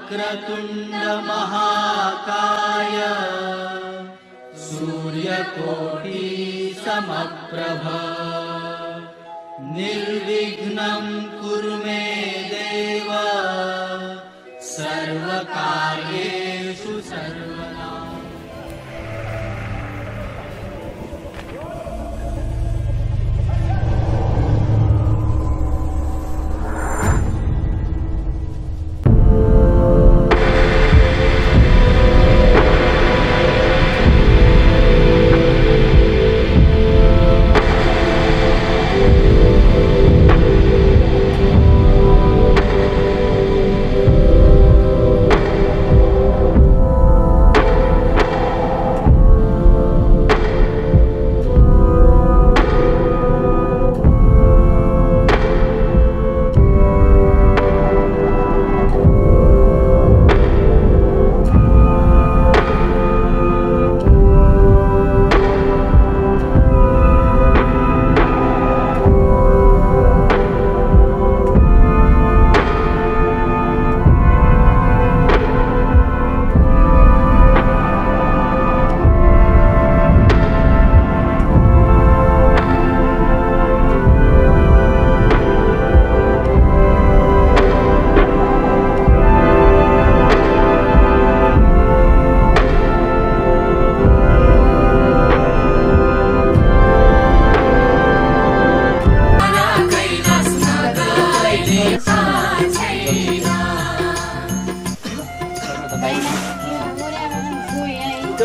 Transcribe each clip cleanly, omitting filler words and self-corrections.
वक्रतुण्ड महाकाय सूर्यकोटि समप्रभ निर्विघ्नं कुरु मे देव सर्वकार्येषु सर्वदा।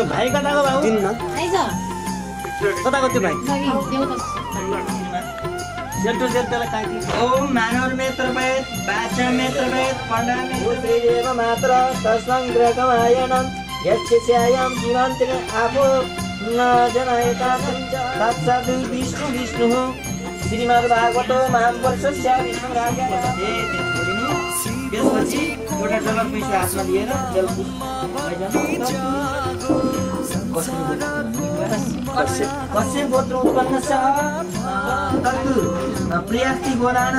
भाई कताको बाबु दिन न कताको त्यो भाइ सेल्टो सेल्टोलाई काटी ओम मानव मेत्र वेद वाच मेत्र वेद पण्डा मेत्र एव मात्र तस्संग्रहमायनं यच्छस्यायं जीवन्तिक आपो न जनयता तत्सद् विष्णु विष्णुः श्रीमद्भागवतो महापुरुषस्य विष्णुराज्ञा त्यसपछि एउटा डलर पैसा हातमा लिएर जलपुर कस्य गोत्र उत्पन्न छ तत्तु प्रियास्ति गोदान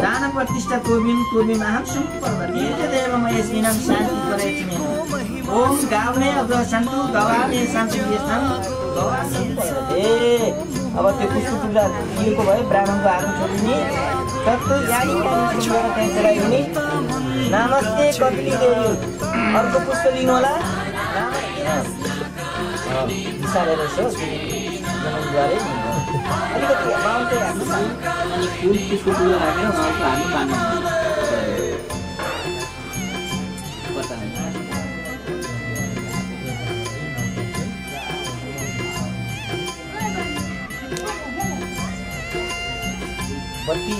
दान प्रतिष्ठा कोविन माहं सुपर्वते देवम यस्मिनं शान्ति प्रयत्ने ओम गावने अग्र सन्तु गवाने शान्ति यस्तं गवाने ए अब त्यो पुष्प पूजा दिएको भए ब्राह्मणको हातमा छोडिने तत्तु यानी सुन्दर त्यहाँ चलाइने नमस्ते कपिली देवी अर्को पुष्प लिनु होला विशालेर जननद्वारे अलिकति बाहुनकै हाल्नु अनि फुल पुष्प पूजा राखेर उहाँको हातमा पानी बत्ती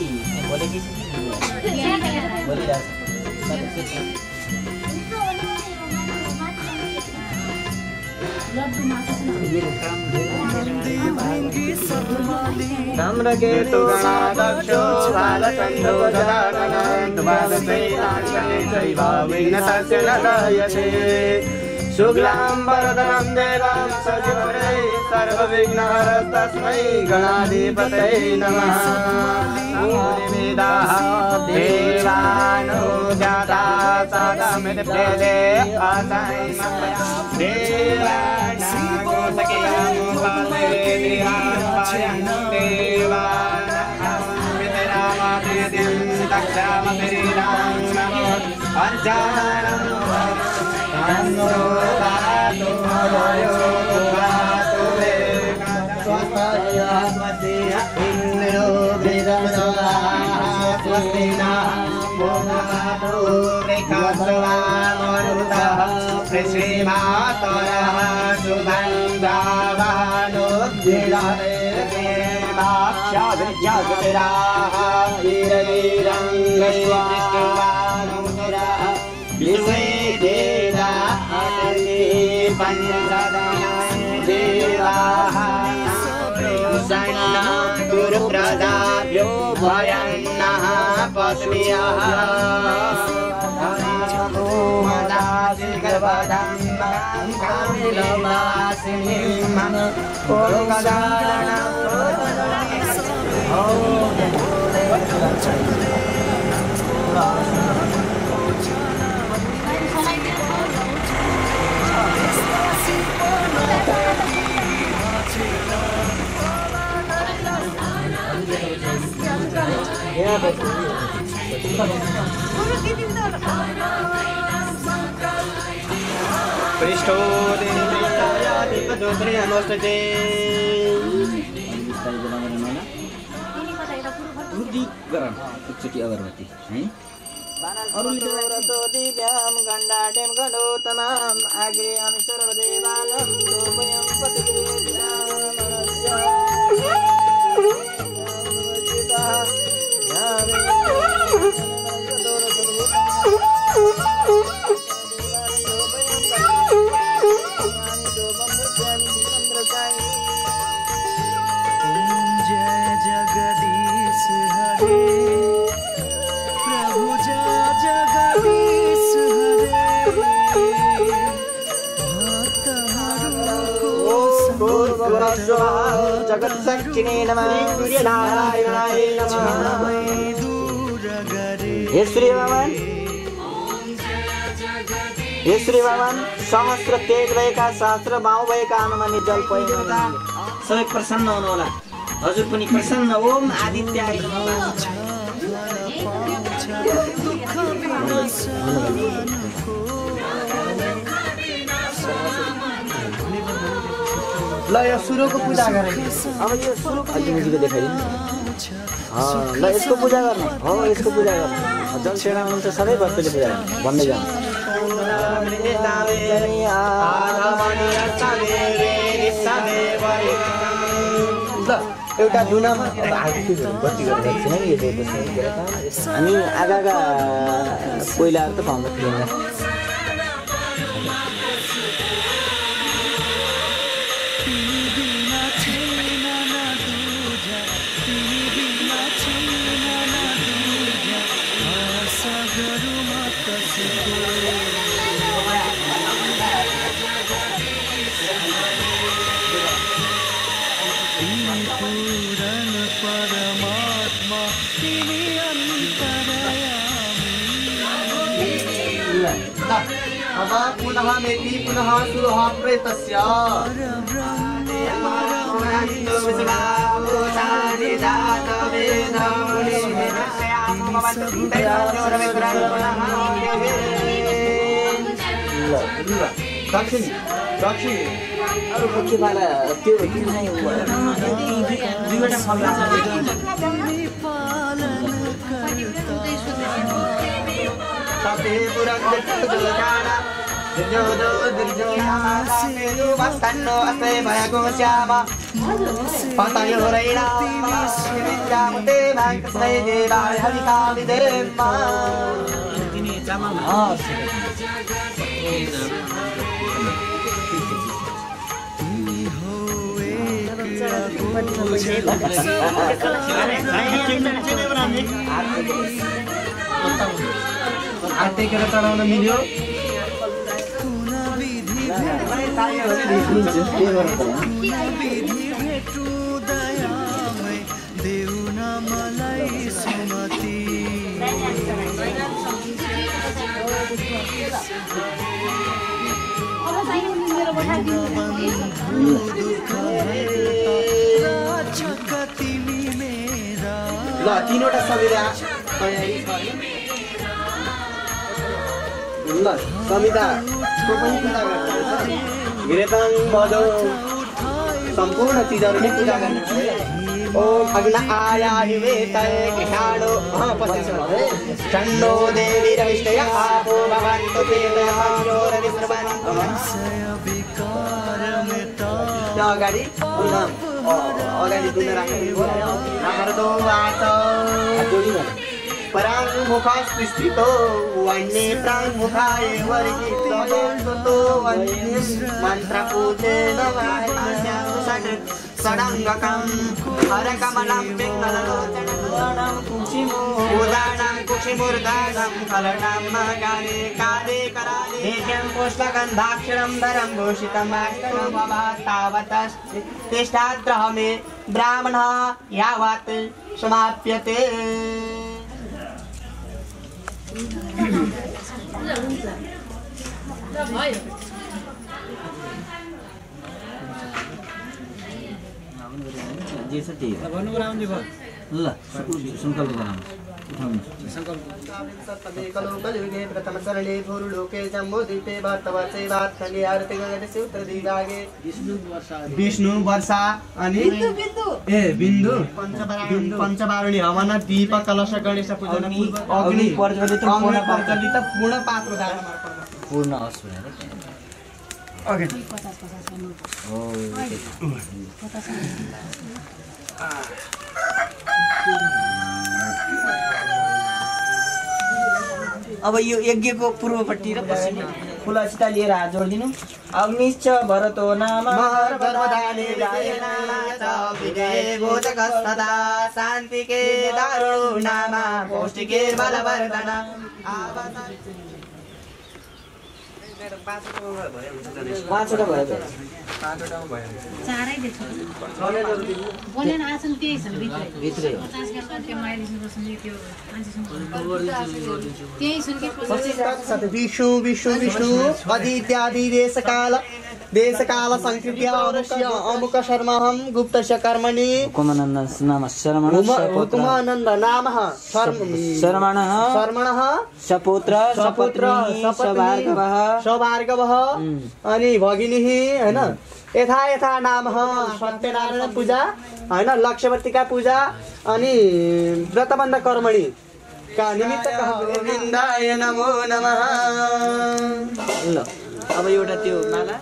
बोलेकी छ कि बोलिरहेको धम्रकेतु गणाध्यक्षो बालचन्द्रो विघ्नतस्य न दयते शुक्लाम्बरधरं देवं सचिवरे सर्वविघ्नहरस्तस्मै गणाधिपतये नमः वेदाः देवानो जाता सदमित्प्रेदे श्रीमातरः सुगन्धावानुद्धिराः वीरैरङ्गैवानुरा विश्वेदेवा पञ्चदेवाः गुरुप्रदाभ्यो भयन्नः पशुभ्यः पृष्ठो देवयादिपदोत्रे नमस्ते रुद्रीकरण एकचोटि अगरबत्ती है अरुणितो दिव्याम गण्डाडेम गणोतमाम आग्रे अमि सर्वदेवानं लोपयं जय जगदीश हरे प्रभु जय जगदीश हरे भक्तहरुको जगत सच्चिने नमः सूर्यनारायणाय नमः हे श्री भगवान सहस्र तेज भएका सहस्र बाहु भएका हनुमानले जल पयौँदा सबै प्रसन्न हुनुहोला हजुर पनि प्रसन्न ओम आदित्याय ल यो सुरुको पूजा गरे अब यो सुरुको मुजीको देखाइदिनु ल यसको पूजा गर्ने हो यसको पूजा गर्ने जल सेवा हुन्छ सबै वस्तुले पूजा गर्ने भन्दै जानु ल एउटा दुनामा बत्ती गरेर हामी आगा कोइलाहरू त पाउँदा थिएन अब पुनः मेति पुनः सुरः प्रेतस्य दक्षिण दक्षिण अरू मुख्यपाला त्यो नै दुईवटा फल सबै पुराना दुर्जो दुर्जो बस्तन्नो अस्मै भएको श्याम पतयो रैना जामते भागस्मै देवाय हरिकामि देवमा तिनी चाममा आते के चढाउन मिल्यो ल तीनवटा समिधा ल समिधाको पनि पूजा गर्नुपर्छ घिरेताङ बजो सम्पूर्ण चिजहरू नै पूजा गर्नुपर्छ ओ भग्न आया हिवेतय किषाणो चण्डो देवी रविष्टय आपो भवन्तु वेदय पंचोरविस्रवन्तु अगाडि दुन राख्नु हाम्रो वात पराङ्मुखस्थितो वन्ये प्राङ्मुखाय वर्गितो वन्ये मन्त्रपूजेन षडङ्गकं हरकमलं पिङ्गललोचनं कुक्षिमूर्धानं कुक्षिमूर्धानं फलनं काले काले कराले देशं पुष्पगन्धाक्षरं धरं भूषितमाष्टं मम तावत् तिष्ठाद्रह मे ब्राह्मणः यावत् समाप्यते जे छ त्यही ल संकल्प बनाउनु कलियुगे प्रथम चरणे भूर्लोके जम्बूद्वीपे भट्टवर्षे भातखण्डे आरते गगनस्य उत्तरदिग्भागे विष्णु वर्षा अनि बिन्दु पञ्चवारुणी हवन दीप कलश गणेश पूजन अग्नि प्रज्वलित पूर्ण पात्र पूर्ण होस् भनेर ओके अब यो यज्ञको पूर्वपट्टि र पश्चिम फुलसित लिएर हात जोडिदिनु। अग्निश्च भरतो नाम शान्तिके दारुणो नाम पौष्टिके बलवर्धन पाँचवटा भयो चारै देख्छ बोलेन आसन त्यही छ भित्रै त्यही सुन के विष्णु विष्णु विष्णु अदित्यादि देशकाल संकृत्य अवश्य अमुक शर्महं गुप्तस्य कर्मणि हुकुमानन्द नाम हुकुमानन्द नाम शर्मणः सपुत्र सभार्गवः अनि भगिनीः हैन यथा यथा नाम सत्यनारायण पूजा हैन लक्ष्यवतीका पूजा अनि व्रतबन्ध कर्मणि का निमित्त गोविन्दाय नमो नमः। ल अब एउटा त्यो माला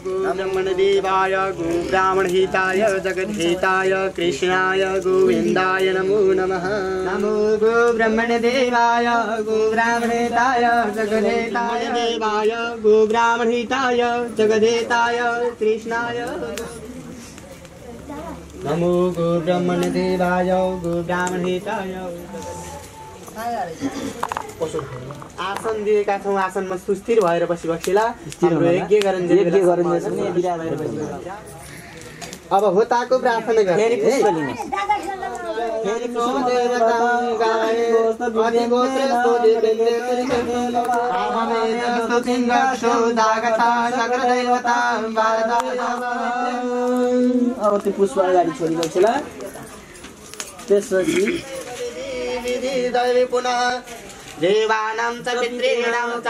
ब्राह्मण देवाय गो ब्राह्मण हिताय जगत हिताय कृष्णाय गोविन्दाय नमो नमः। नमो गो ब्राह्मण देवाय गो ब्राह्मण हिताय जगत हिताय देवाय गो ब्राह्मण हिताय जगत हिताय कृष्णाय नमो गो ब्राह्मण देवाय गो ब्राह्मण हिताय। आसन दिएका छौँ आसनमा सुस्थिर भएर बसिबक्सेला यज्ञ अब होताको प्रार्थना गर्ने अब त्यो पुष्प अगाडि छोडिबक्सेला त्यसपछि पुनः देवानां च पितॄणां च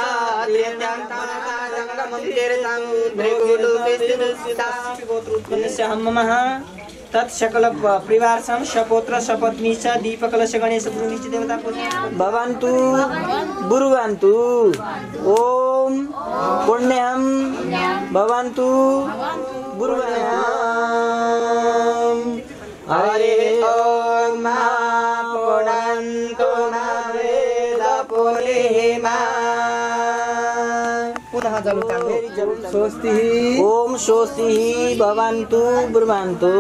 उत्पन्नस्य तत्सकल परिवारसं सपुत्र सपत्नी च दीपकलश गणेश भूमिश्च देवता भवन्तु बुर्वन्तु ओम पुण्यं भवन्तु बुर्वन्तु हरे ओम पुनन्तु पुनः स्वस्ति ओम स्वस्ति भवन्तु ब्रुवन्तु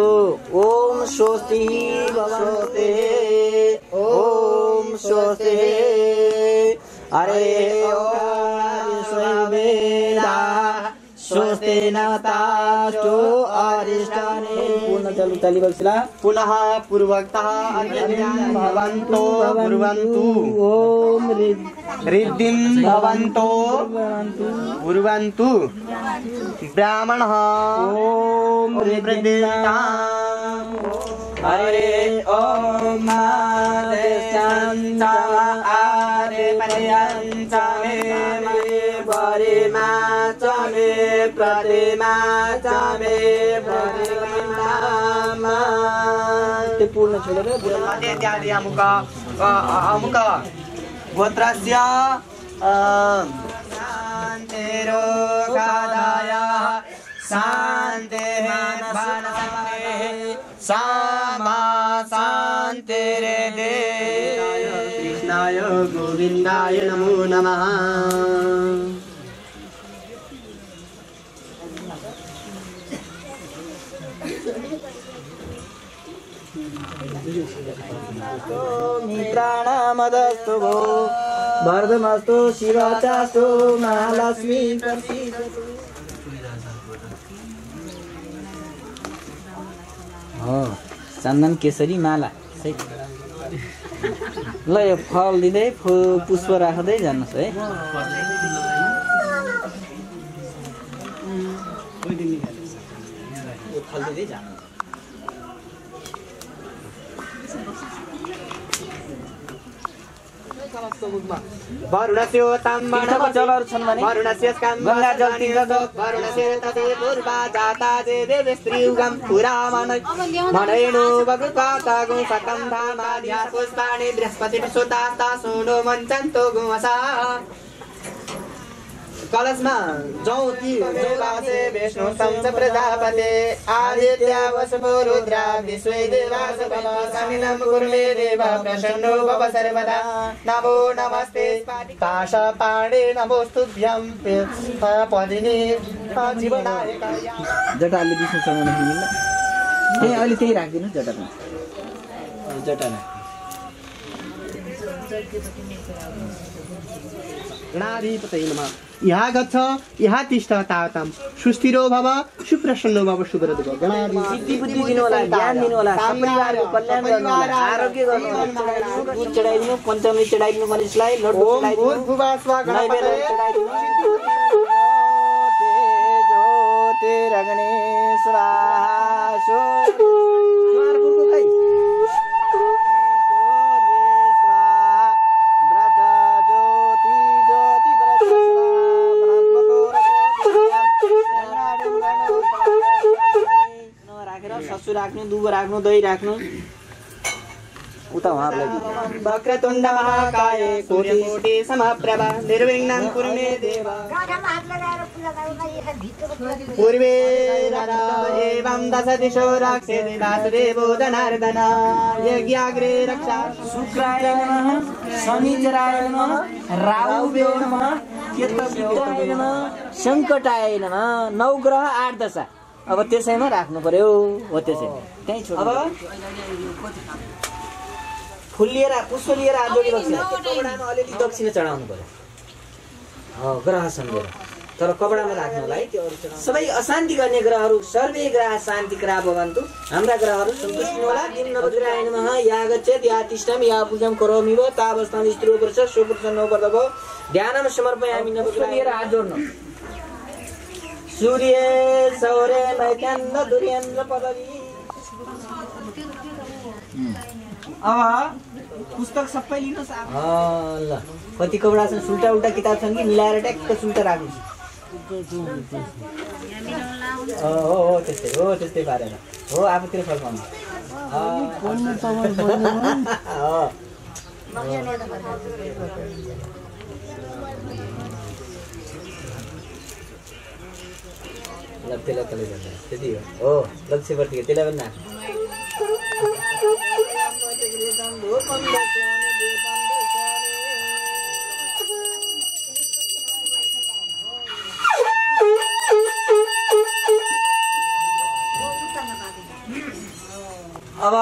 ओम स्वस्ति भवन्तु ओम स्वस्ति हरे ओम स्वस्ति स्वस्ति नतास्तु अरिष्टानि पूर्ण चलु ताली बक्सला पुनः पूर्वक्तः भवन्तु ब्रुवन्तु ओम रिद्धिं भवन्तु ब्रुवन्तु ब्राह्मणः ओम रिद्धिं हरे ओम देशान्ता आरे पर्यन्ता मे परिमा च मे प्रतिमा च मे प्रतिमा ते पूर्ण छोडेर इत्यादि अमुक गोत्रस्य शान्तिरोगादाय शान्तिः सामा शान्तिरेदे कृष्णाय गोविन्दाय नमो नमः। मित्राणामदस्तु भो वर्धमस्तु शिवाचास्तु महालक्ष्मी प्रसीदतु। हो चन्दन केसरी माला ल यो फल दिँदै पुष्प राख्दै जानुहोस् है। फल दिँदै जानु कलशको मुखमा वरुणस्योतां तीर्थको जलहरू छन् भने वरुणस्यस्कं गङ्गा जल तीर्थको वरुणस्य तते पूर्वा जाता जे देव स्त्रीयुगं पुरामन मनयेनो वकृपातागो सकं धामाद्या पुष्पाणि बृहस्पति सुतास्ता सोनो मञ्चन्तो गुमसा कलशमा जौति जौलासे विष्णु संस प्रजापते आदित्य वसुपो रुद्रा विश्वे देवास समिलं कुर्मे देव प्रसन्नो भव सर्वदा नमो नमस्ते पाशपाणे नमोस्तुभ्यं पदिनी जीवनायकाय जटाले विष्णु चढाउन मिल्दैन त्यही अहिले त्यही राखिदिनु जटामा जटामा गणाधिपतये नमः यहाँ गच्छ यहाँ तिष्ठ तावतां सुस्थिरो भव सुप्रसन्नो भव शुभ्रतो भव सिद्धि बुद्धि दिनु होला ज्ञान दिनु होला परिवारको कल्याण गर्नु होला आरोग्य गर्नु होला दूध चढाइदिनु पञ्चमी चढाइदिनु गणेशलाई लड्डु चढाइदिनु नैवेद्य चढाइदिनु ज्योतिरग्निः स्वाहा स्वाहापुरको खै व्रत ज्योति ज्योति व्रत राखेर ससु राख्नु दुबो राख्नु दही राख्नु उता उहाँहरूलाई वक्रतुण्ड महाकाय कोटि समप्रभा निर्विघ्नं कुरु मे देव पूर्वे एवं दश दिशो रक्षेति वासुदेवो जनार्दन यज्ञाग्रे रक्षा शुक्राय नमः शनिचराय नमः राहुवे नमः केतुविद्याय नमः सङ्कटाय नमः नवग्रह 8 दशा अब त्यसैमा राख्नु पर्यो हो त्यसै त्यही छोड्नु अब फुल लिएर पुष्प लिएर आजोडी बक्सिन कपडामा अलिअलि दक्षिणा चढाउनु पर्यो ग्रह सम्झेर तर कपडामा राख्नु होला है त्यो अरू सबै अशान्ति गर्ने ग्रहहरू सर्वे ग्रह शान्ति ग्रह भवन्तु हाम्रा ग्रहहरू सन्तुष्ट होला दिन नवग्रहाय नमः या गच्छेत् या तिष्ठं या पूजां करोमि व तावस्थां स्त्रो पुरुष सुपुरुषो वर्धव ध्यानं समर्पयामि नवग्रह लिएर हात जोड्नु सूर्य सौर्य मैत्यान्न दुर्येन्द्र पदवी अब पुस्तक सबै लिनुहोस् ल कति कपडा छन् सुल्टा उल्टा किताब छन् कि मिलाएर ट्याक्क सुल्टा राख्नुहोस् हो त्यस्तै पारेर हो आफूतिर फर्काउनु त्यसलाई कसले भन्दा त्यति हो लक्ष्यवर्तीको त्यसलाई भन्दा अब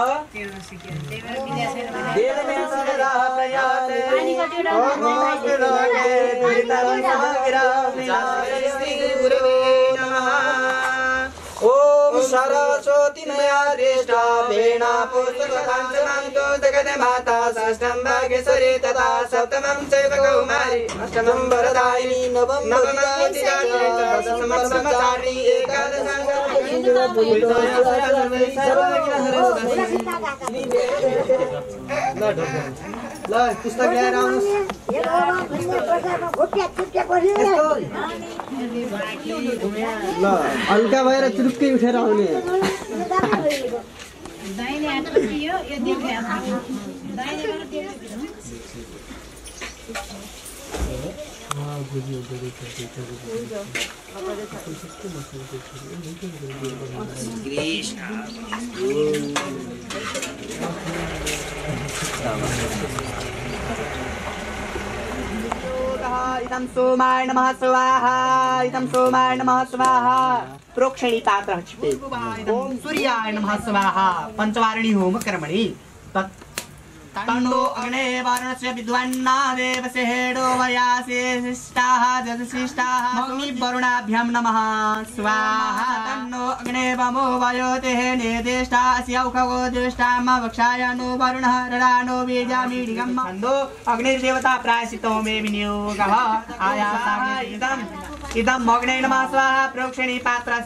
ओम सरस्वती मया दृष्टा वीणा पुस्तकं जगते माता षष्ठं भागेश्वरी तथा सप्तमं चैव कौमारी अष्टमं वरदायिनी नवमं ब्रह्मचारिणी एकादशं ल पुस्तक ल्याएर आउनुस् ल हल्का भएर चुरुक्कै उठेर आउने इदं सोमाय नमः स्वाहा इदं सोमाय नमः स्वाहा प्रोक्षणी पात्र ओम सूर्याय नमः स्वाहा पंचवारिणी होम कर्मणि तन्नो अग्ने वारुणस्य विद्वान्ना देवसेहेडो वयासे शिष्टाः जगशिष्टाः अग्नि वरुणाभ्यां नमः स्वाहा तन्नो अग्ने वमो वायोतेः निर्देष्टास्य उखगो देष्टाम वक्षाय नो वरुणः रडानो बीजामीडिगम् तन्नो अग्निर्देवता प्रायश्चित्तो मे विनियोगः आयासामिदम् इदम् अग्ने नमः स्वाहा प्रोक्षणी पात्र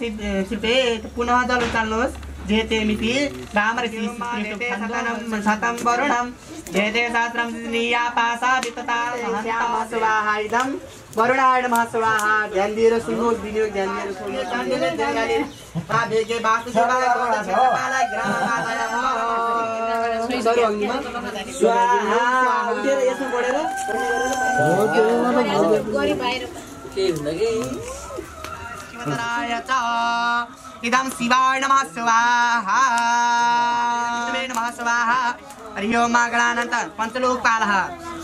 सिपेत् पुनः जल चाल्नुहोस् जेतेमिति रामऋषि शतं वरुणं जेते सहस्रं श्रीयापासा वितता स्वाहा इदं वरुणाय नमः स्वाहा। ध्यान दिएर सुन्नुहोस्, भिडियो ध्यान दिएर सुन्नुहोस्। वेगे वासुदेवाय गोदापालाय ग्राममाताय नमः स्वाहा। उठेर यसमा पढेर इदं शिवाय नमः स्वाहा नमः स्वाहा। हरि ओम गणानंत पंचलोकपालः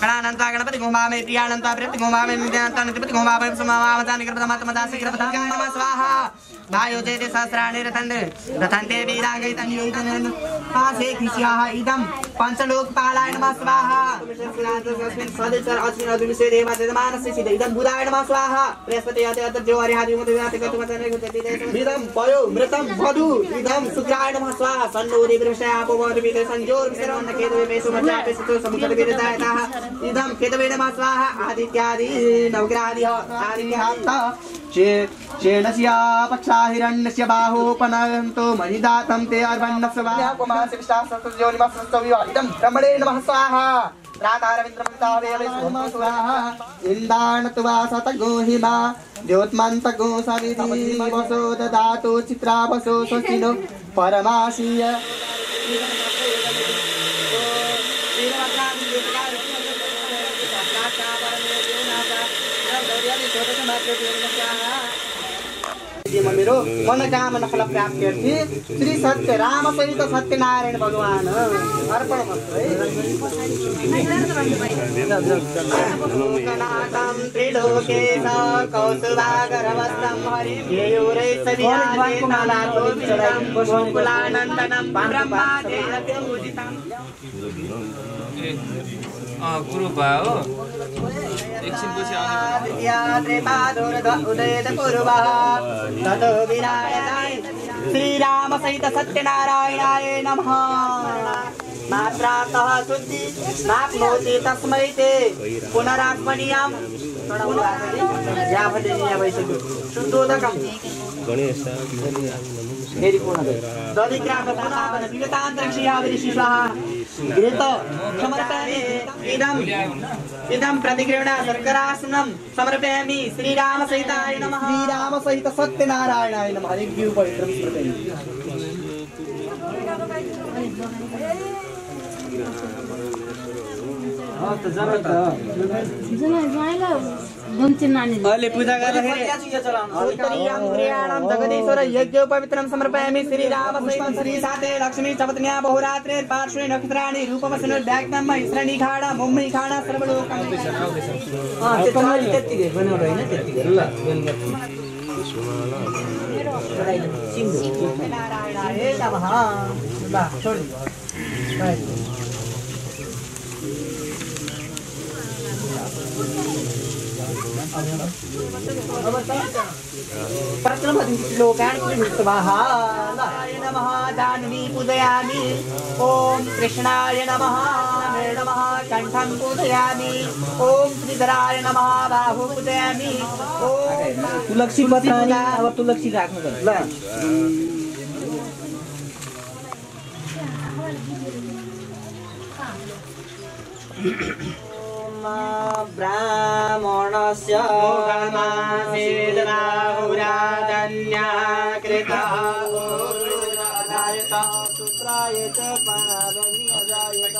गणानंत गणपति गोमामे प्रियानंत प्रेत गोमामे नित्यानंत नित्यपति गोमामे समावामजानि कृतमतमदासि कृतमदासि नमः स्वाहा। भायो जेते सहस्राणि रथन्ते वीरागैतन्योतनन आसे कृष्याः इदं पंचलोकपालाय नमः स्वाहा। सदेचर अस्मिन् अदुमिसे देवा जजमानस्य सिद्ध इदं बुधाय नमः स्वाहा। बृहस्पति अत जो हरिहादि मुद्राते कतुमतने गुजति इदं पयो मृतं वधु इदं शुक्राय नमः स्वाहा। सन्नो देवृषया अपवरविते संजोर विसरवन्न केतवे मेसु मचापे सुतो समुद्र विरदायताः इदं केतवे नमः स्वाहा। आदित्यादि नवग्रहादि आदित्यान्त चेनस्य पक्षाहिरण्यस्य बाहोपनयन्तो मणिदातं ते अर्वण्ण स्वाहा। इदं ब्रह्मणे नमः स्वाहा। प्रातारविन्द्रमन्तावेव स्वाहा। इन्दानत्वा सतगोहिमा द्योत्मन्तगो सविधि वसो ददातु चित्रावसो स्वस्तिनो परमासीय। मेरो मनोकामना फल प्राप्ति श्री सत्य राम सहित सत्यनारायण भगवान अर्पण गुरु भयो एकछिन पछि श्री राम सहित सत्यनारायणाय नमः। मात्रातः शुद्धि नाप्नोति तस्मै ते पुनरात्मनीयं शुद्धोदकं इदं प्रतिगृह्णामि शर्करासनं समर्पयामि। श्रीराम सहिताय नमः। श्रीराम सहित सत्यनारायणाय नमः। हरिग्यू पवित्रं स्मृतये। अहिले पूजा गर्दाखेरि जगदीश्वर यज्ञ पवित्रं समर्पयामि। श्रीराम सहित श्री साते लक्ष्मी चपत्न्या बहुरात्रे पार्श्वे नक्षत्राणि रूपवसन व्याक्तं महिश्रणी खाडा मुम्बई खाडा सर्वलोकं नारायणाय नमः। नमः जाह्नवी पूजयामि। ओम कृष्णाय नमः नमः कंठं पूजयामि। ओम श्रीधराय नमः बाहु पूजयामि। ओम तुलसी पत्राणि अब तुलसी राख्नु ल। ब्राह्मणस्य गमासेदनाहुराधन्या कृतः सूत्राय च पाणरग्नि अजायत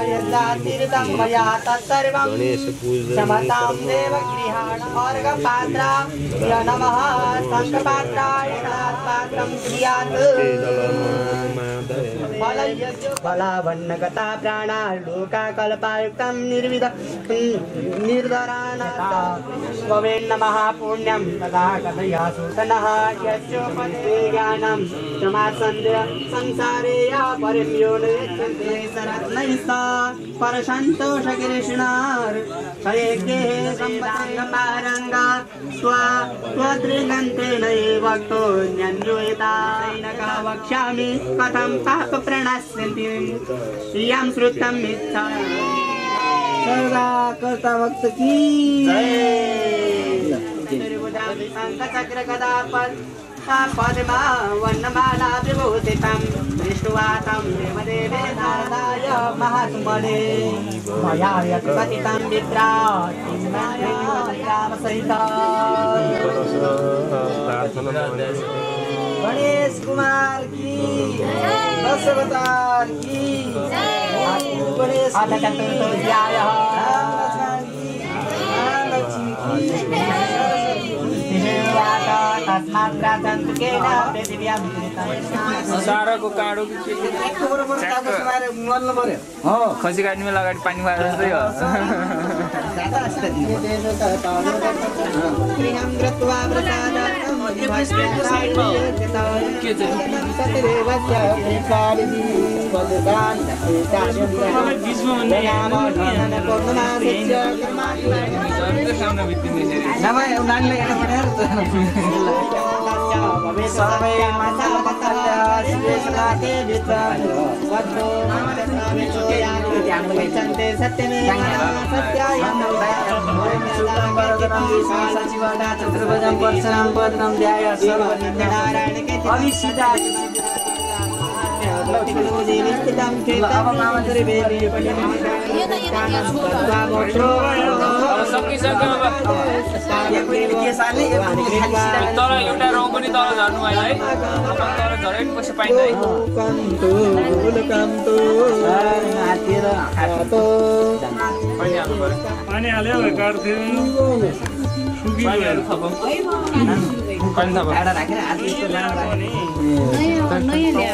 यद्दातीर्तं मया तत्सर्वं समतां देव गृहाण अर्घपात्रा य नमः शङ्खपात्राय पात्रं क्रियात् फलवन्नगता प्राणा लोका कल्पायुक्तं निर्धराणां नमः पुण्यं तदा कथया सूतनः यस्योपते ज्ञानं समासन्द्य संसारे या परम्यो नयच्छन्ते सरत्नैस्ता परसन्तोषगिरिष्णार् सयज्ञे सम्पदाङ्गपारङ्गा स्वदृगन्तेन भक्तो न्यन्योयतानका वक्ष्यामि कथं पापप्रणश्यन्ति यं श्रुतम् इच्छा सदा कर्ता भक्त की चक्र गदा पद्मा वन्नमाला विभूषितं दृष्ट्वा तं देवदेवे नारदाय महात्मने मया यत्पतितं विप्रासहिता गणेश कुमार की दशावतार की गणेश साराको काँडो खसी काट्ने बेला अगाडि पानी मारेर जस्तै हो तर एउटा रौँ पनि तल झर्नु भएन है तल झरे पनि पैसा पाइन्छ है पानी हाल्यो काट्थ्यो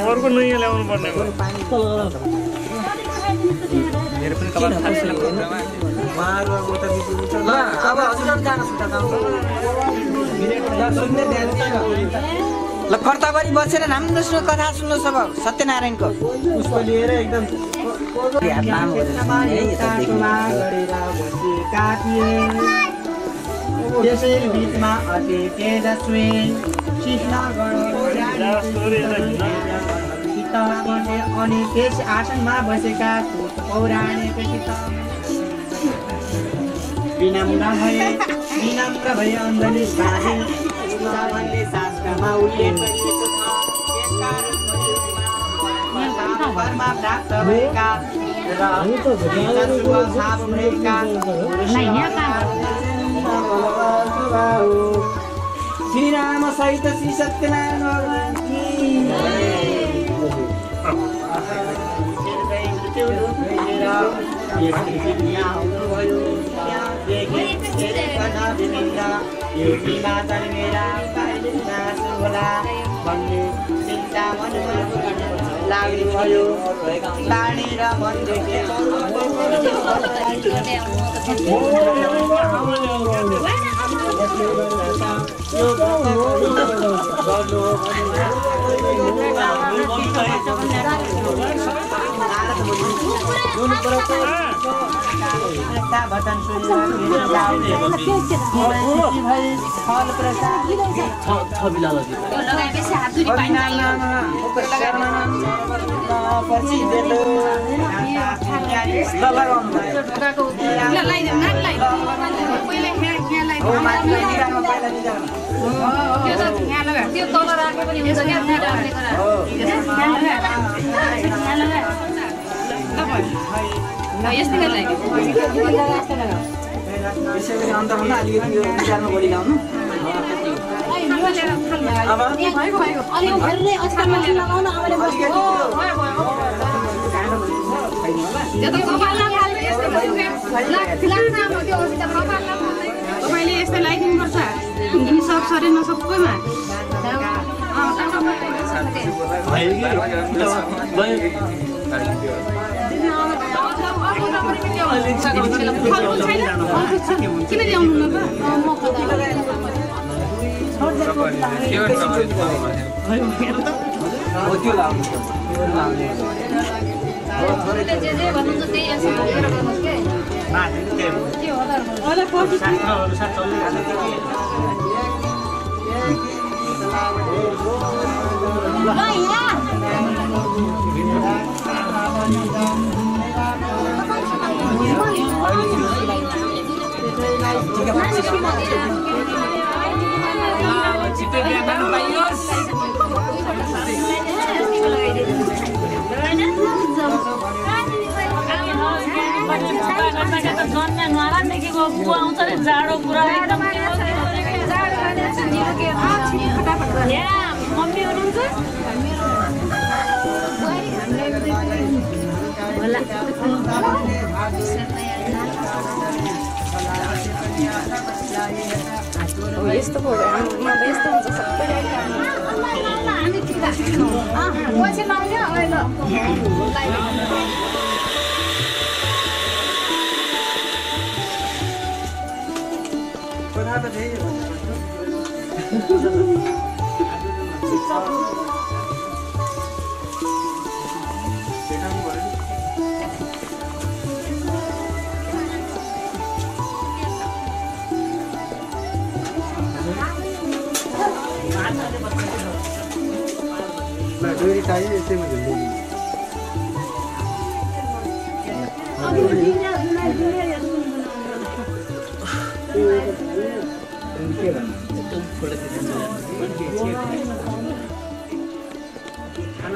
अर्को नयाँ ल्याउनु पर्ने मेरो पनि कपाल अब हजुर जान ल कर्ताभरि बसेर राम्रोसँग कथा सुन्नुहोस् अब सत्यनारायणको उसको लिएर एकदम त्यसरी बिचमा अति तेजस्वी अनि त्यस आसनमा बसेका पौराणिक विनम्र भए अञ्जली भन्ने शास्त्रमा उल्लेख गरिएको छ प्राप्त भएका श्री राम सहित श्री सत्यनारायण भगवान छैन होला त्यो त कपालमा फाल्ने यस्तो तपाईँले यस्तै लगाइदिनुपर्छ हिँड्ने सब शरीरमा सबैमा किन ल्याउनु न जन्मेदेखिको बुवा आउँछ नि जाडो पुरा एकदम मम्मी हुनुहुन्छ यस्तो यस्तो हुन्छ सबै डोरी चाहिए यसैमा झुल्दै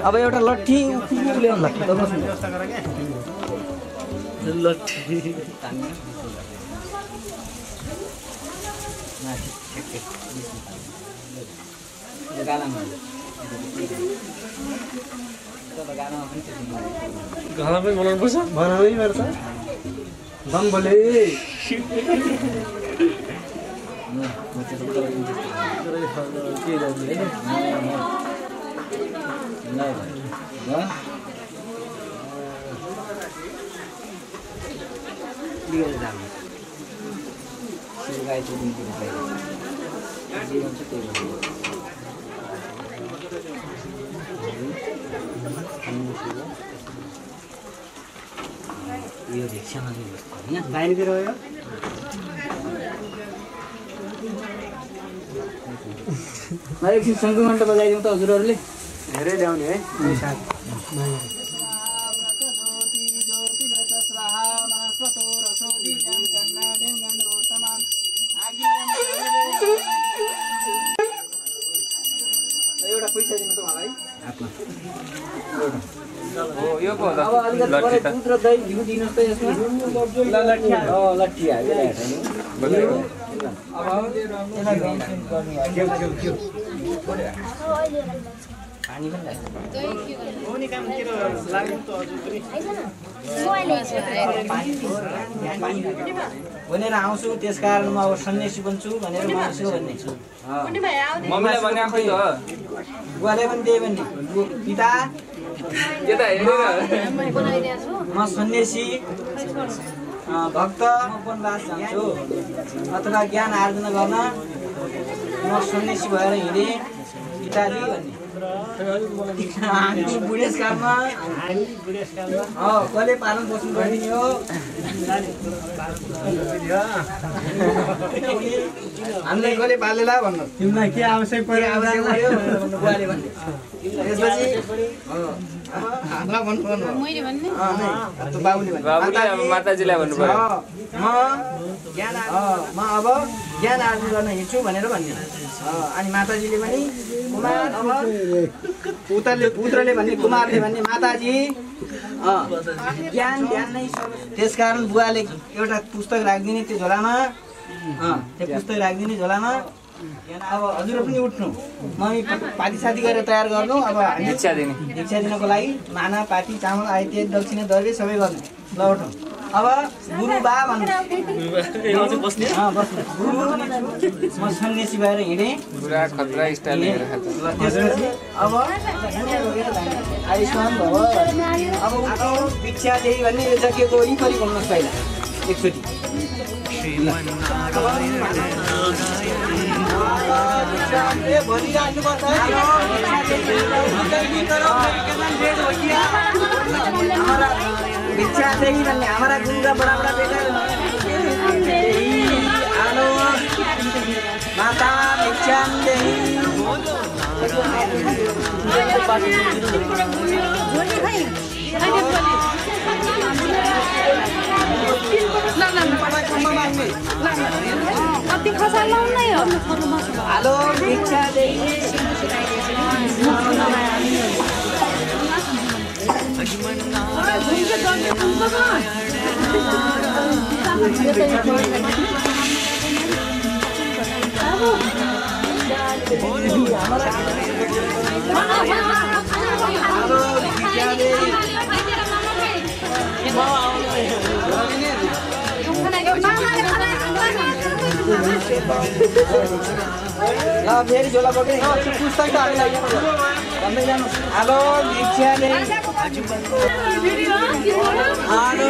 अब एउटा लट्ठी ल्याउनु लाग्छ लट्ठी गाना पनि बनाउनु पर्छ बनाउनै पर्छ दम बोले यो भिक्षामा होइन बाहिरतिर हो यो एकछिन शङ्कु घण्टा बजाइदिउँ त हजुरहरूले धेरै ल्याउने है एउटा पैसा दिनु त मलाई हातमा यो पो अब अलिकति परे दुध र दही घिउ दिनुहोस् त यसमा लट्ठी हाल्यो अब यसलाई मेन्सन गर्ने पानी पनि भनेर आउँछु त्यस कारण म अब सन्यासी बन्छु भनेर भन्छु भन्ने मम्मीले भने आफै त बुवाले पनि त्यही भन्ने पिता यता हेरेर म सन्यासी भक्त वनवास जान्छु अथवा ज्ञान आर्जन गर्न म सन्यासी भएर हिँडेँ पिताजी भन्ने हामी बुढेसकालमा कसले पालन पोषण गरिदिने हो हामीलाई कसले पालेला भन्नु तिमीलाई के आवश्यक पर्यो बुवाले भन्ने त्यसपछि हामीलाई भन्नु मैले भन्ने बाबुले बाबुले अब माताजीलाई भन्नु पर्यो म अब ज्ञान आर्जन गर्न हिँड्छु भनेर भन्ने अनि माताजीले पनि कुमार अब पुत्रले भन्ने कुमारले भन्ने माताजी ज्ञान ध्यान नै त्यसकारण बुवाले एउटा पुस्तक राखिदिने त्यो झोलामा त्यो पुस्तक राखिदिने झोलामा अब हजुर पनि उठ्नु मम्मी पाती साथी गरेर तयार गर्नु अब दीक्षा दिने दीक्षा दिनको लागि माना पाती चामल आइते दक्षिणा दर्बे सबै गर्नु ल उठ्नु अब गुरु बा भन्नु बस्नु गुरु म सन्यासी भएर हिँडेँ पुरा खतरा स्टाइल लिएर खान्छ ल त्यसपछि अब आयुष्मान भव अब उठ्नु भिक्षा देही भन्ने यो जग्गाको वरिपरि घुम्नुहोस् पहिला एकचोटि भिक्षा देही भन्ने हाम्रा गुरु र बडा बडा बेटा आलो माता भिक्षा देही कति खसा लाउनै हो हेलो भिक्षा देही ल फेरि झोला पक्रे पुस्तक त हामीलाई भन्दै जानु हेलो भिक्षा देही हेलो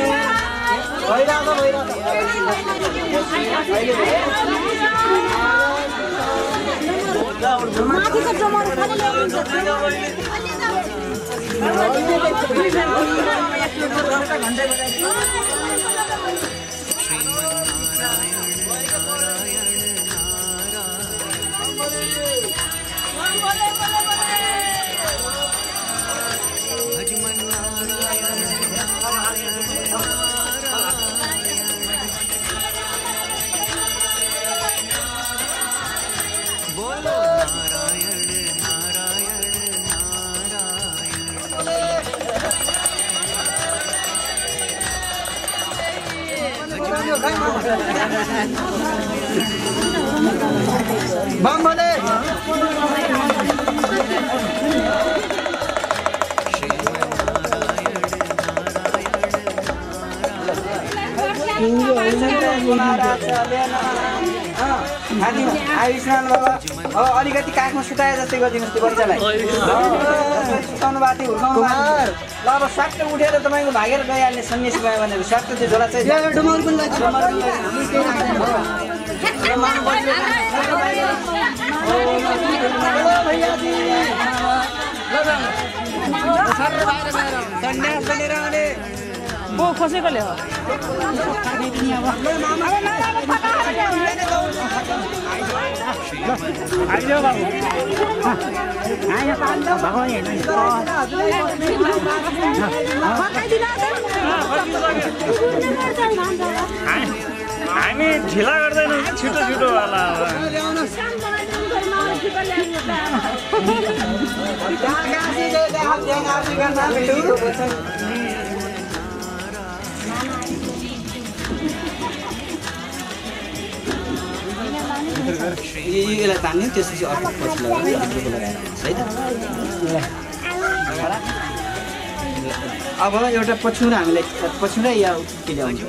माथिको जमरो खाली ल्याउनुहुन्छ बम बोले आयुष्मान बाबा अब अलिकति काखमा सुताए जस्तै गरिदिनुहोस् त्यो बच्चालाई सुताउनु भएको थियो हुर्काउनु ल अब स्वाट उठेर तपाईँको भागेर गइहाल्ने सन्यासी भयो भनेर स्वाट त्यो झोला चाहिँ ओ खोसेकोले हो आइज बाबु हामी ढिला गर्दैनौँ छिटो छिटो होला यसलाई तान्ने त्यसपछि अर्को पछि लगाएर है त अब एउटा पछुरा हामीलाई पछुरा या के ल्याउँछ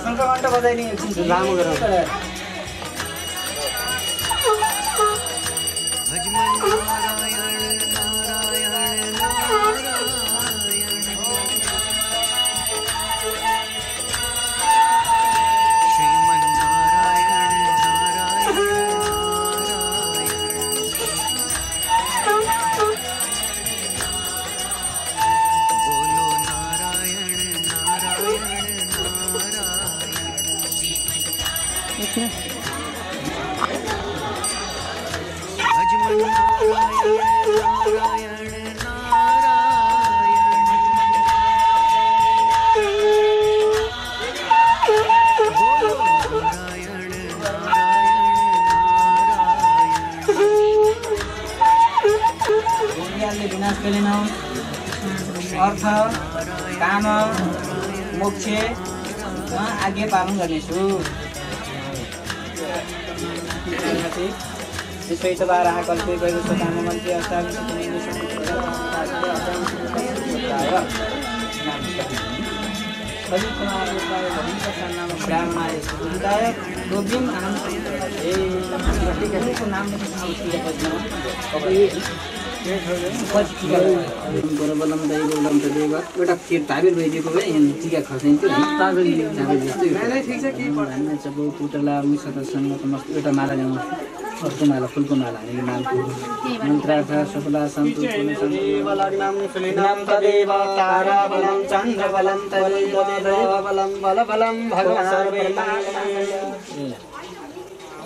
शङ्कर बजाइने लामो गरेर पुष्कलिन अर्थ काम मोक्षमा आज्ञा पालन गर्नेछु। श्वेतवाराः कल्पे वैवस्वतामन्त्रे ब्राह्मणाय सुखदाय गोविंद आनंद नाम गोरबलम दैवलम तदेव एउटा ताबिर भइदिएको भए यहाँ टीका खसाइन्थ्यो ताबिर जस्तै ठिक छ के भन्ने छ बौ पुतला मुसतसँग मस्त एउटा माला ल्याउनु अर्को माला फुलको माला हामीले मालको मन्त्रार्थ सफला सन्तु नाम तदेव ताराबलं चन्द्रबलं तदेव बलं बलबलं भगवान् सर्वे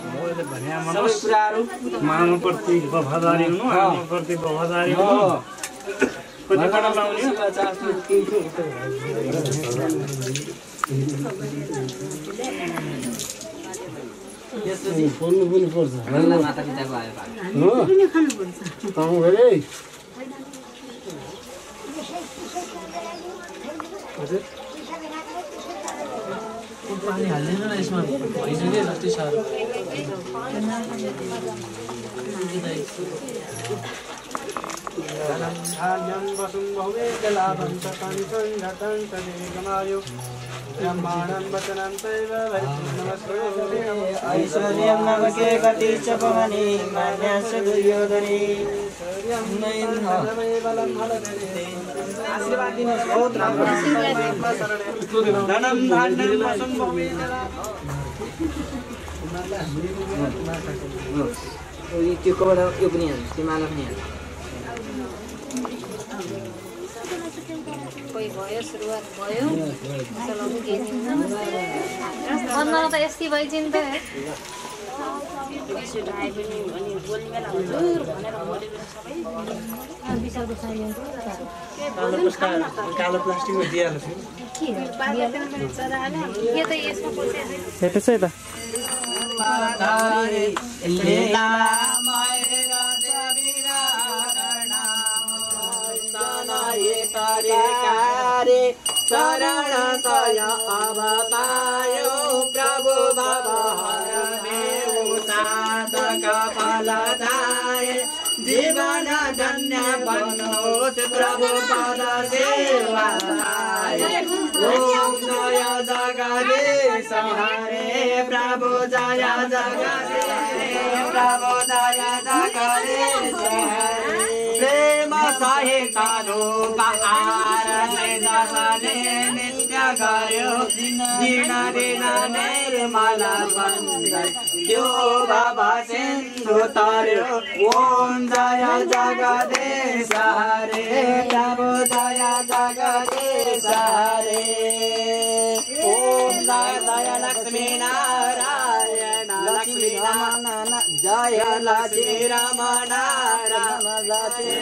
सबै कुराहरू मानवप्रति वफादारी हुनु आमाप्रति वफादारी हुनु कतिपल्ट लाउने बोल्नु पनि पर्छ माता पिताको आयो पानी हाल्दैन र यसमा भइसक्यो जस्तै साह्रो ऐश्वर्यं नवके गति च भवानी मान्यास दुर्योधनी आशीर्वाद दिनुहोस् बहुत राम्रो धनम धान्यम वसं त्यो कबाट यो पनि हाल्नु त्यो माला पनि हाल्नु कोही भयो सुरुवात भयो भन्दा त यस्तै भइदिन त कालो प्लास्टिकमा दिइहाल्छ त्यसै त शरण सय अवतायो प्रभु भवहरदेव साधक फलदाय जीवन धन्य बनोस् प्रभु पद सेवाय ओम जय जगदीश हरे प्रभु जय जगदीश प्रभु जय जगदीश हरे प्रेम सहित रूप आरती दशले नित्य गर्यो दिन दिन निर्मल सञ्जय त्यो भव सिन्धु तर्यो ओम जय जगदीश हरे प्रभु जय जगदीश हरे ओम जय जय लक्ष्मी नारायण लक्ष्मी नारायण जय लक्ष्मी रमण राम लक्ष्मी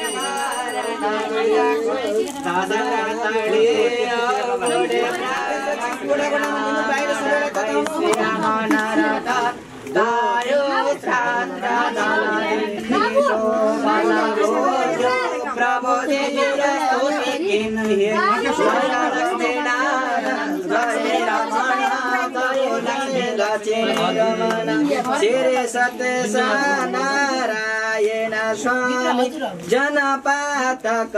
प्रभु श्री सत्य नारायण स्वामी जनपातक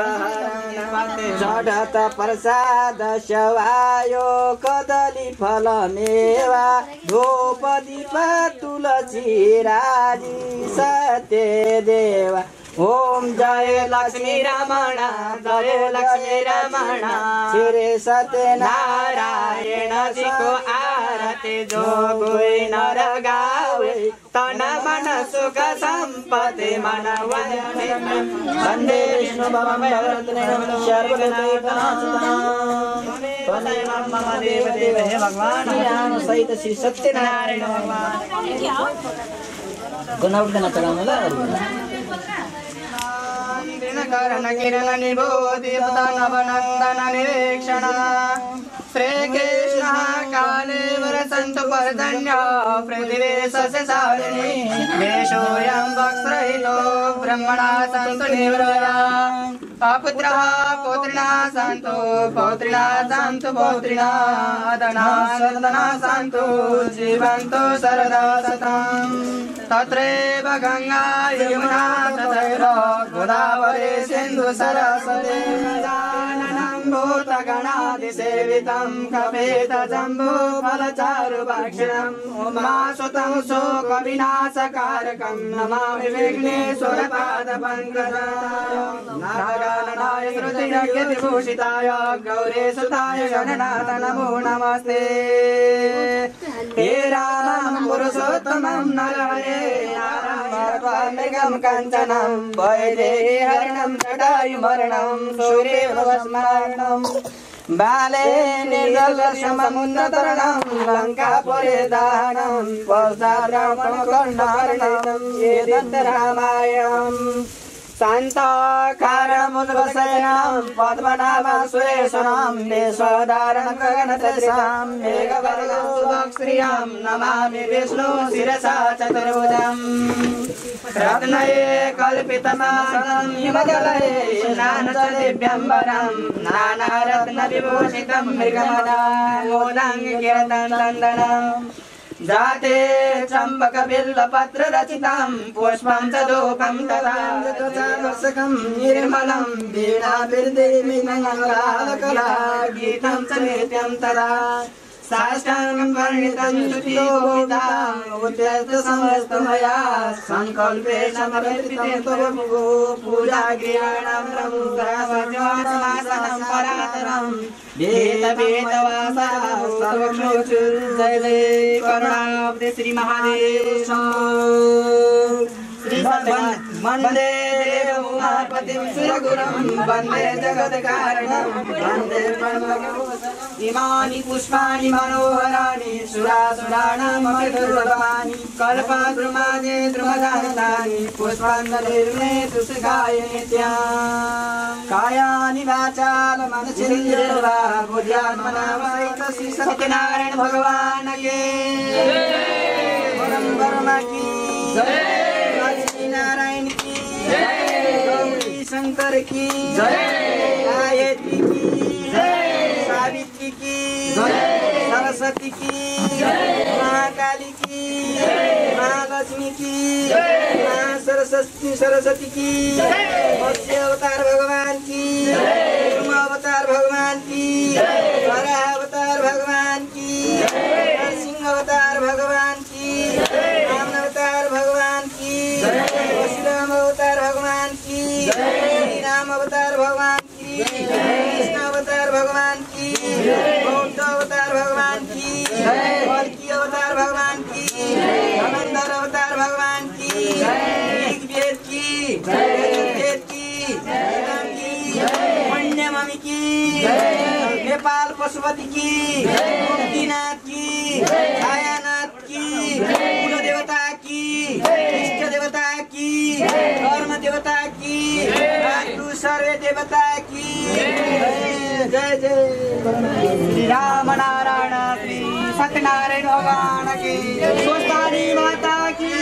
चढत प्रसाद सेवायो कदली फल मेवा धूप दीप तुलसी राजी सत्य देवा ओम जय लक्ष्मी रमण जय लक्ष्मी रमण श्री सत्यनारायण जी को आरती जो कोई नर गावे तन मन सुख संपत्ति मन वंदे विष्णु देव देव हे भगवान राम सहित श्री सत्यनारायण भगवान गनाउट करना चलाउनु ल करण किरण निभूति नवनन्दन निरीक्षण श्री कृष्ण काले वरसन्तु पर्जन्य पृथिवी सस्यशालिनी देशोऽयं वक्त्रहितो ब्रह्मणा सन्तु निर्भयाः अपुत्रः पौत्रिणः सन्तु पौत्रिणः सन्तु पौत्रिणः धनाः सदनाः सन्तु जीवन्तु सर्वदा सततं तत्रैव गङ्गा यमुना तथैव गोदावरी सिन्धु सरस्वती भूतगणादिसेवितं कपेत जम्बू फलचारुभक्षणम् उमासुतं शोकविनाशकारकं नमामि विघ्नेश्वरपादपङ्कजाय नारायणाय श्रुतियज्ञविभूषिताय गौरीसुताय गणनाथ नमो नमस्ते हे रामं पुरुषोत्तमं नरहरे नारायणं कञ्चनं वैदेहीहरणं जटायुमरणं सूर्यभस्मारणं बाले निर्जलसमुन्नतरणं लङ्कापुरे दाहनं पौषाद्रावणकर्णहरणं एतद्रामायणम् शान्ताकारमुद्वसनं पद्मनाभं सुरेशनं देशोदारणं गगनतरिसां मेघवर्गं सुभक्श्रियं नमामि विष्णु शिरसा चतुर्भुजम् रत्नये कल्पितमासनं हिमजलये स्नानदिव्यम्बरं नानारत्नविभूषितं मृगमदा मोदाङ्गिकीर्तनन्दनम् जाते चम्पकबिल्वपत्ररचितं पुष्पं च धूपं तदा त्वचाकर्षकं निर्मलं वीणाभिर्देवीमङ्गलाकला गीतं च नित्यं तदा साष्टाङ्गं वर्णितं समस्तमया सङ्कल्पे समर्पितं तव पूजागृहाणां प्रमुखमासनं परातरं वेदवेदवासा सर्वक्षोचुर् जय जय करुणाब्धे श्री महादेव वन्दे उमापतिं सुरगुरुं वन्दे जगत्कारणं वन्दे इमानि पुष्पाणि मनोहराणि सुरासुराणामृतदुर्लभानि कल्पद्रुमादे द्रुमदान्तानि पुष्पाञ्जलिर्मे तुषिकाय नित्यां कायानि वाचाल मनसिन्द्रिर्वा बुद्ध्यात्मना श्री सत्यनारायण भगवान के परम ब्रह्म की जय, नारायण की जय, गौरी शंकर की जय, गायत्री की जय, सावित्री की जय, सरस्वती की जय, महाकाली की जय, महालक्ष्मी की जय, सरस्वती की मत्स्य अवतार भगवान की कुर्म अवतार भगवान की वराह अवतार भगवान की नरसिंह अवतार भगवान की राम अवतार भगवान की परशुराम अवतार भगवान की राम अवतार भगवान की कृष्ण अवतार भगवान की बौद्ध अवतार भगवान की कल्की अवतार भगवान की धमंदर अवतार भगवान की ऋग्वेद की यजुर्वेद की मण्यमणि की नेपाल पशुपति की मुक्तिनाथ की छायानाथ की कुल देवता की इष्ट देवता की कर्म देवता की सर्वे देवता की जय जय श्री राम नारायण श्री सत्यनारायण भगवान की स्वस्तारी माता की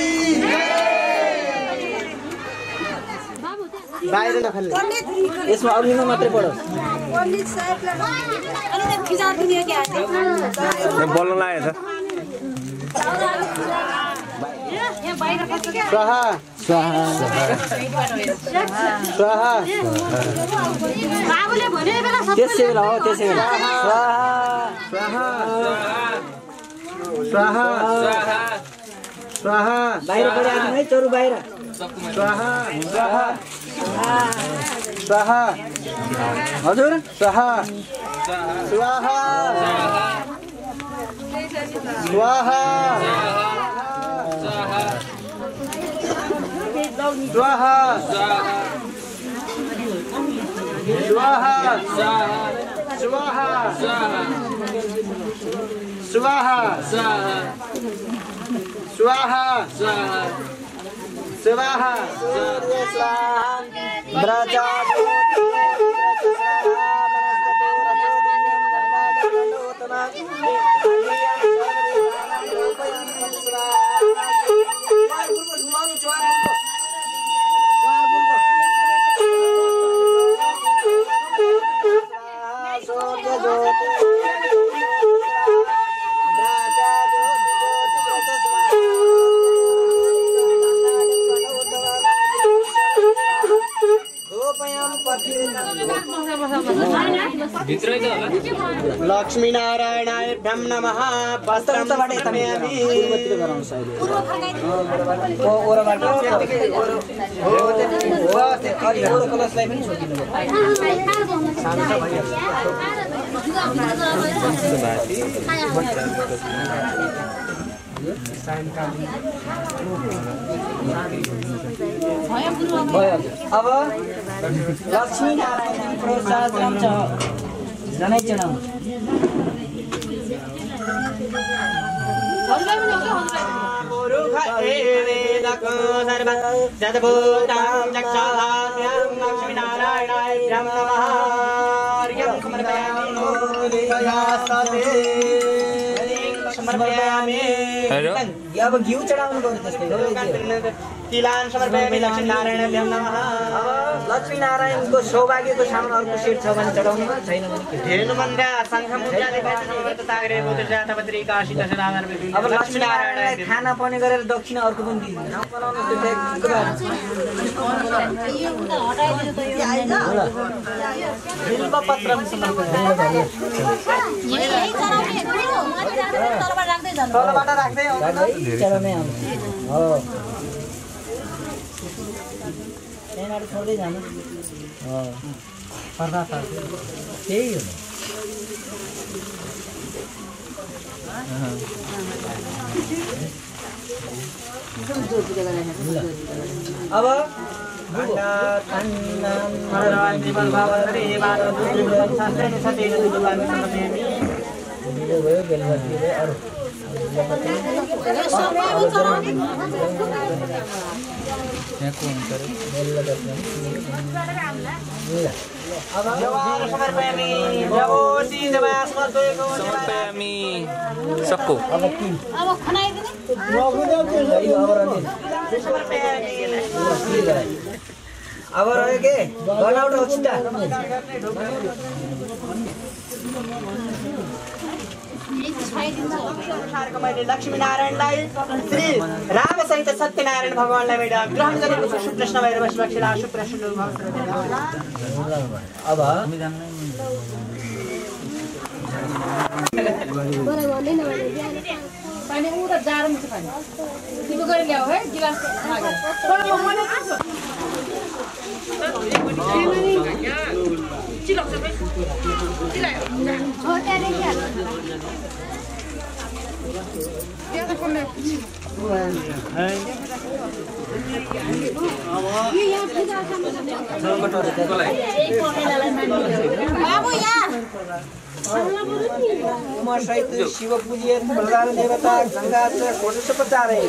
बाहिर नखाल्ने यसमा अरूमा मात्रै पढो बोल्न लाग्यो स्वाहा स्वाहा स्वाहा बाबुले भने बेला त्यसै बेला हो त्यसै बेला स्वाहा स्वाहा स्वाहा स्वाहा बाहिर पढिहाल्नु है चरु बाहिर स्वाहा स्वाहा स्वाहा हजुर स्वाहा स्वाहा स्वाहा स्वाहा स्वाहा स्वाहा स्वाहा स्वाहा स्वाहा लक्ष्मी नारायणाय ब्रह्म नमः वस्त्रं समर्पयामि अब लक्ष्मी नारायण प्रसाद राम जनै चढाउँ लक्ष्मी नारायणाय ब्रह्म समर्पयामि अब घिउ चढाउनु पर्यो त्यस्तै तिलान समर्पयामि लक्ष्मी नारायणाय नमः लक्ष्मी नारायणको सौभाग्यको सामान अर्को सेट छ भने चढाउने छैन भने धेनुमन्दा शङ्खमुद्राले तागरे बुद्धजात पत्रिका सीतासनादन अब लक्ष्मी नारायणलाई खाना पनि गरेर दक्षिणा अर्को पनि दिन्छ बिल्वपत्रम समर्पयामि तलबाट राख्दै चढाउनै आउँछ हो त्यहाँबाट छोड्दै जानु त्यही हो अब सबको अब रह्यो के बनाउट हो चिन्ता मैले लक्ष्मी नारायणलाई श्री राम सहित सत्यनारायण भगवानलाई मैले ग्रहण गरेको छु शुक्र भएर बसबक्षिला शुक्र अब पानी उता जाडो मुख पानी तिम्रो गरे ल्याऊ है गिलास सहित शिव पूज्य प्रधान देवता गंगा षोडशोपचारे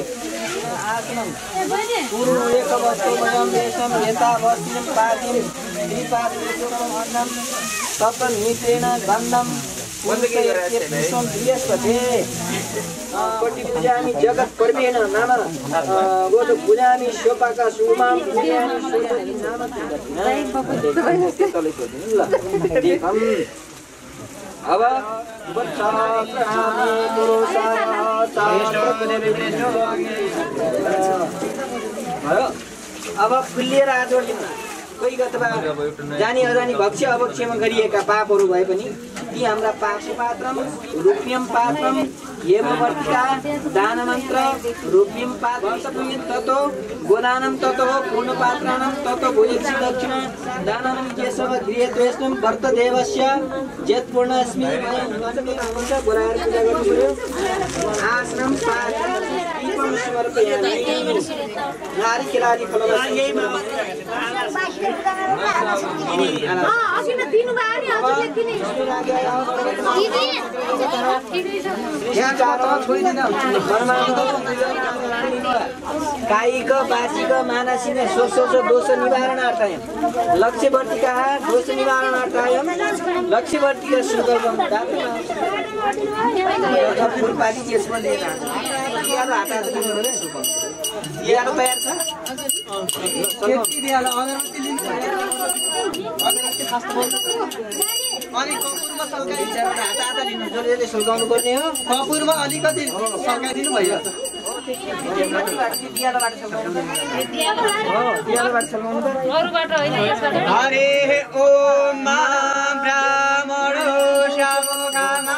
आसनं गुरु एक वस्तुमयं देशं यथा वस्तिं पातिं श्रीपादं तत् नितेन गन्धं बृहस्पते कोटि पूजामि जगत् पर्वेण नाम गोद पूजामि शोपाका शुभां पूजामि शोपति नाम अब अब फुलिएर आजोड्यौँ कोही अथवा जानी अजानी भक्ष्य अभक्ष्यमा गरिएका पापहरू भए पनि ती हाम्रा पाशुपात्रम रूप्यम पात्रम हेमवर्तिका दानमन्त्र रूप्यम पात्रम ततो गोदानं ततो पूर्णपात्राणां ततो भोजस्य दक्षिणा दाननं केशव गृहत्वेष्टं वर्तदेवस्य यत्पूर्णस्मि वयं बोलाएर पूजा गर्नुपर्यो आसनं पात्रं दीपं समर्पयामि नारी खेलाडी फलोमा कायिक वाचिक मानसिक सोच दोष निवारणार्थाय लक्ष्यवर्तीका दोष निवारणार्थाय लक्ष्यवर्तीका संकल्प फुलपाती त्यसमा लिएर तयार छ अनि कपुरमा सल्काइन्छ हात लिनु जसले सल्काउनु पर्ने हो कपुरमा अलिकति सल्काइदिनु भइहाल्छ हरे ओम ब्राह्मणो शावकामा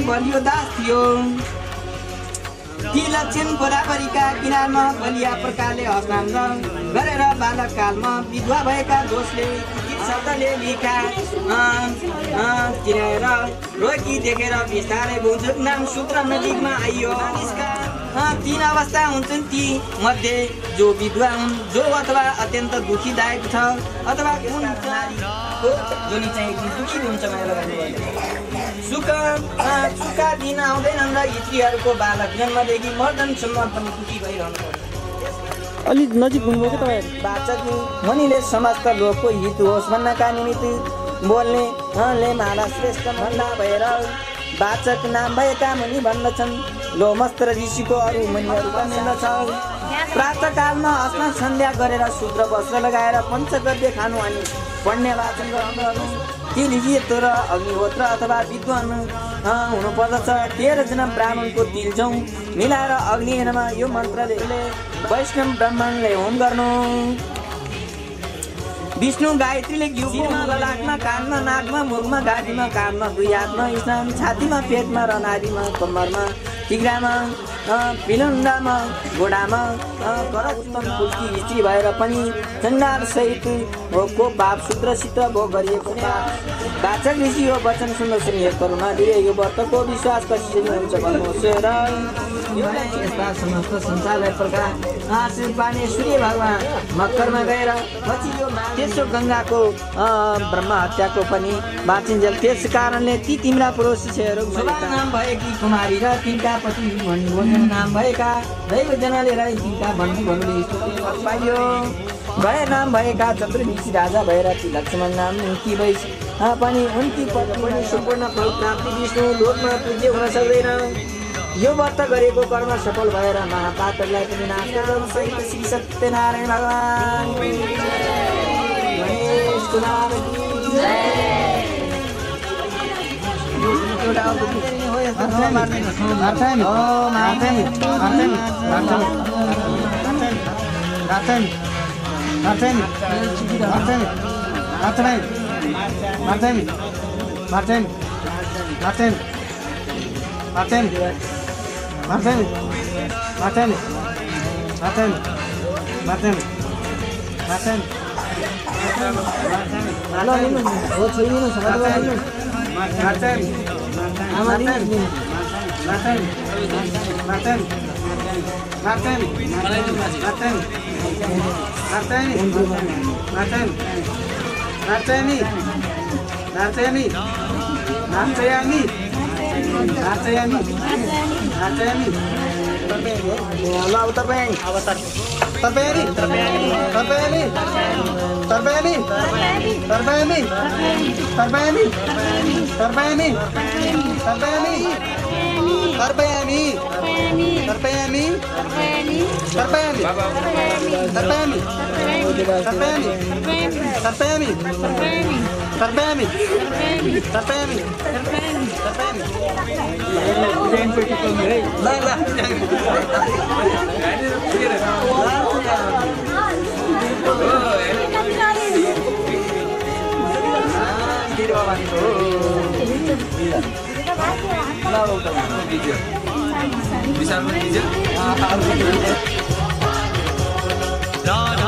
बलियो दास थियो ती लक्षण गोदावरीका किनारमा बलिया प्रकारले हस्तान्त गरेर बालककालमा विधवा भएका दोषले शब्दले लेखा किनेर रोकी देखेर बिस्तारै बुझुक नाम सूत्र नजिकमा आइयो। तीन अवस्था हुन्छन् ती मध्ये जो विधवा हुन् जो अथवा अत्यन्त दुखीदायक छ अथवा कुन जोनी चाहिँ दुखी हुन्छ सुखका दिन आउँदैनन् र स्त्रीहरूको बालक जन्मदेखि मर्दनसम्म पनि दुखी भइरहनु पर्छ। अलिक नजिक हुनुभयो कि तपाईँ वाचक मनिले समस्त लोकको हित होस् भन्नका निमित्त बोल्ने माला श्रेष्ठ भन्दा भएर वाचक नाम भएका मुनि भन्दछन्। लोमस्त्र ऋषिको अरू मुनिहरू भनिन्दछ। प्रातःकालमा स्नान सन्ध्या गरेर शूद्र वस्त्र लगाएर पञ्चगद्य खानु अनि पढ्ने वाचन गर्नु। ती ऋषित्व र अग्निहोत्र अथवा विद्वान हुनुपर्दछ। 13 जना ब्राह्मणको तिलजौँ मिलाएर अग्निमा यो मन्त्रले वैष्णव ब्राह्मणले होम गर्नु। विष्णु गायत्रीले घिउमा ललाटमा कानमा नाकमा मुखमा घाँटीमा कानमा 2 हातमा स्नान छातीमा पेटमा र नारीमा कम्मरमा टिग्रामा पिलुन्डामा गोडामा करचुतम फुल्की स्त्री भएर पनि चण्डाल सहित भोगको पाप सूत्रसित भोग गरिएको वाचक ऋषि हो वचन सुन्न सुनिए करुणा दिए यो व्रतको विश्वास कसरी हुन्छ भन्नुहोस् र यस्ता समस्त संसारलाई प्रकाश आश्रित पार्ने सूर्य भगवान मकरमा गएर तेस्रो गङ्गाको ब्रह्म हत्याको पनि बाँचिन्जेल। त्यस कारणले ती तिम्रा पडोसीहरू नाम भएकी कुमारी र तिनका पति नाम भएका दैवजनाले राई तिनका भन्नुभन्नुले पाइयो। गए नाम भएका चतुर्विशी राजा भएर ती लक्ष्मण नाम उनकी वैश पनि उनकी पद पनि सम्पूर्ण फल प्राप्ति विष्णु लोकमा पूज्य हुन सक्दैन। यो व्रत गरेको कर्म सफल भएर महापातहरूलाई पनि नाश गर्न सहित श्री सत्यनारायण भगवान राधा